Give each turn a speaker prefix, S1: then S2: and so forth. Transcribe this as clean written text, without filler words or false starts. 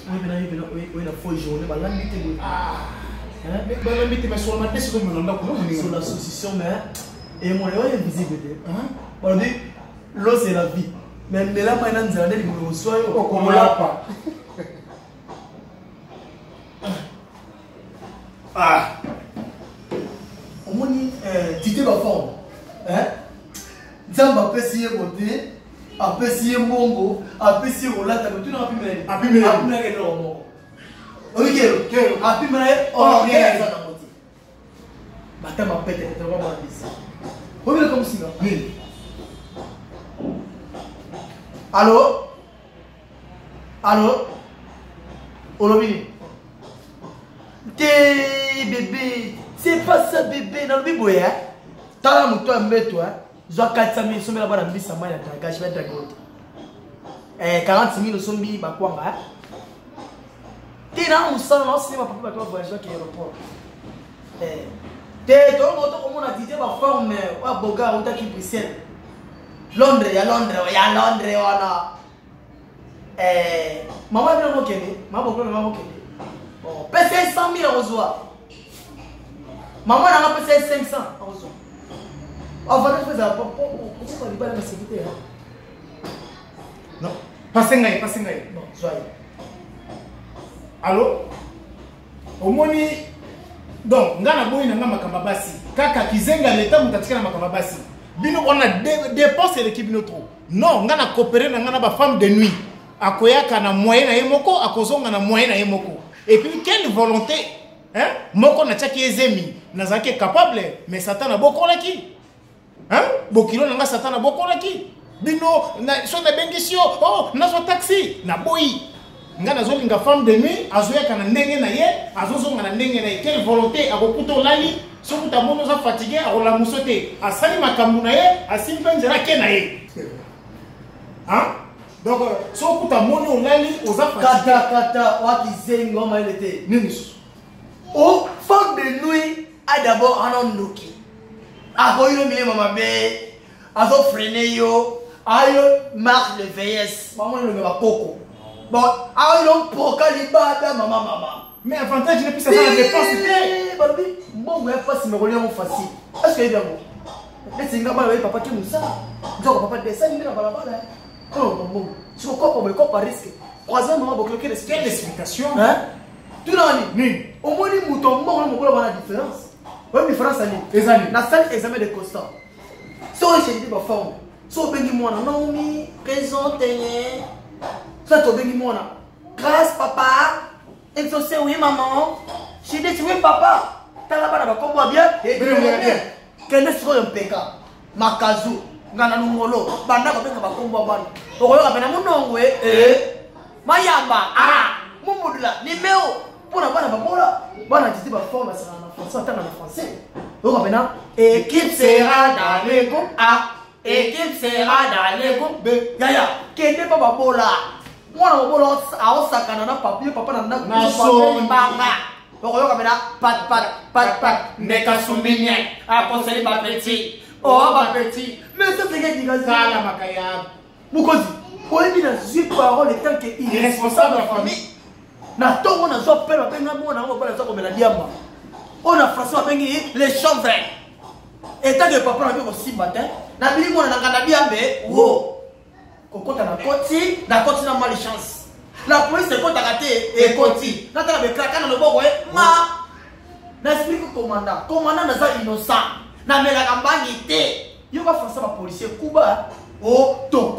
S1: Oui, la fois journée, bah l'ambité.
S2: Mais sur la tête,
S1: sur l'association, mais et mon léon est visible. On dit l'eau c'est la vie. Mais là, maintenant, nous allons nous soyons au Colapa. Ah, au moins, Tite va fort. Zamba peut s'y voter, après s'y mongo, après s'y roulata, mais tu n'as plus mêlé. Après mêlé, ok, après mêlé, oh, Bata ma pète, tu vas voir ici. Revenez comme ça. Oui. Allô? Allô? Olobini. T'es bébé. C'est pas ça bébé. Dans le biboué, hein? T'as un mouton à mettre, toi. J'ai 400 000 sommes là-bas dans le bus à moi, il y a un gars, je vais être d'accord. 40 000 sommes là, bah quoi, hein? T'es dans un salon, là, c'est ma papa qui va voyager à l'aéroport. T'es tout le monde a dit que ma femme, ouais, Boga, on t'a qui Bruxelles. Londres, il y a Londres, voilà. Maman est là, maman bon, PC 100 000 euros. Maman n'a pas PC 500 euros. On va faire ça. Pourquoi on ne va pas la sécurité?
S2: Non, passez.
S1: Non, soyez.
S2: Allô? Au moins, donc, on a makambabasi. Kaka kizenga l'état mutatika na makambabasi. Bino on a dépensé l'équipe notre. Non, on a coopéré na ba femme de nuit. Akoyaka na moyen na yemoko, akozonga na moyen na yemoko. Et puis quelle volonté, hein? Moko na tchaki ezemi, nazaki capable, mais Satan a beaucoup laki. Hein? Bokilo nga Satan a beaucoup laki. Bino na so na bengisio, oh, na so taxi, na boyi. Nga nazolinga femme de nuit, azoyaka na ndenge na ye, azozonga na ndenge na ye. Quelle volonté akokuto lali, soki tamono za fatigué, akola musote, asali makambu na ye, asimpe nzela ke na ye. Hein? Donc, si on a mon lali, aux fatigué.
S1: Kata, waki zengo ma elete. Ninis. Oh, femme de nuit a d'abord un ondoki. Ako yo mile mama be, azo frené yo, ayo marque de vieillesse. Maman le meba coco. Bon, ayo poka libada mama.
S2: Mais avantage je ne peux pas faire la dépense.
S1: Babi, bon mais pas si me relier facile. Est-ce que il bien bon? Les singa ba papa qui moussa. Donc papa descend il na balabala. Oh bon. Si vous comprenez pas risque. Troisième moment vous cloquer
S2: quelle explication?
S1: Hein? Tout l'année. Au moins les moutons morts on voit la différence. Ouais différence année.
S2: Les années.
S1: Na salle examen de constant. Si on cherche des forme. Si on bengi moi na Naomi, présente ça to bengi moi na. Grâce papa. Exaucé oui maman. J'ai dit oui papa. T'as là-bas na kombo bien et bien. Qu'est-ce que un péka? Makazu. Ngana nungolo banda ko benga bakombo bana okoyo ka bena munongwe mayamba mumudula nimeo pona bana babola bana titi ba forme ça en français tant en français okoyo ka bena équipe sera dans les groupes A équipe sera dans les groupes B yaya kende pa babola mwana babola aosakana na papier papa na
S2: naso
S1: banga okoyo ka bena pat
S2: neka sumbinye
S1: akonseli ba petit. Oh, ma petit, mais ça c'est quelqu'un qui a dit
S2: la makaya.
S1: Moukozi, pour lui dire suis parole tant qu'il est irresponsable de la famille. Na to on a zo père benga mo na on va ça comme la diamba. On a François bengi les chanvres. Et tant que papa na aussi matin, na bili mo na ngana diambe, wo. Kokota na koti na malchance. La police c'est quoi t'as raté et koti. Na tala be kraka na loboko ma. Na explique commandant na za innocent. Na mela kambangi te. Yo ka François ba policier Kuba. Oh, to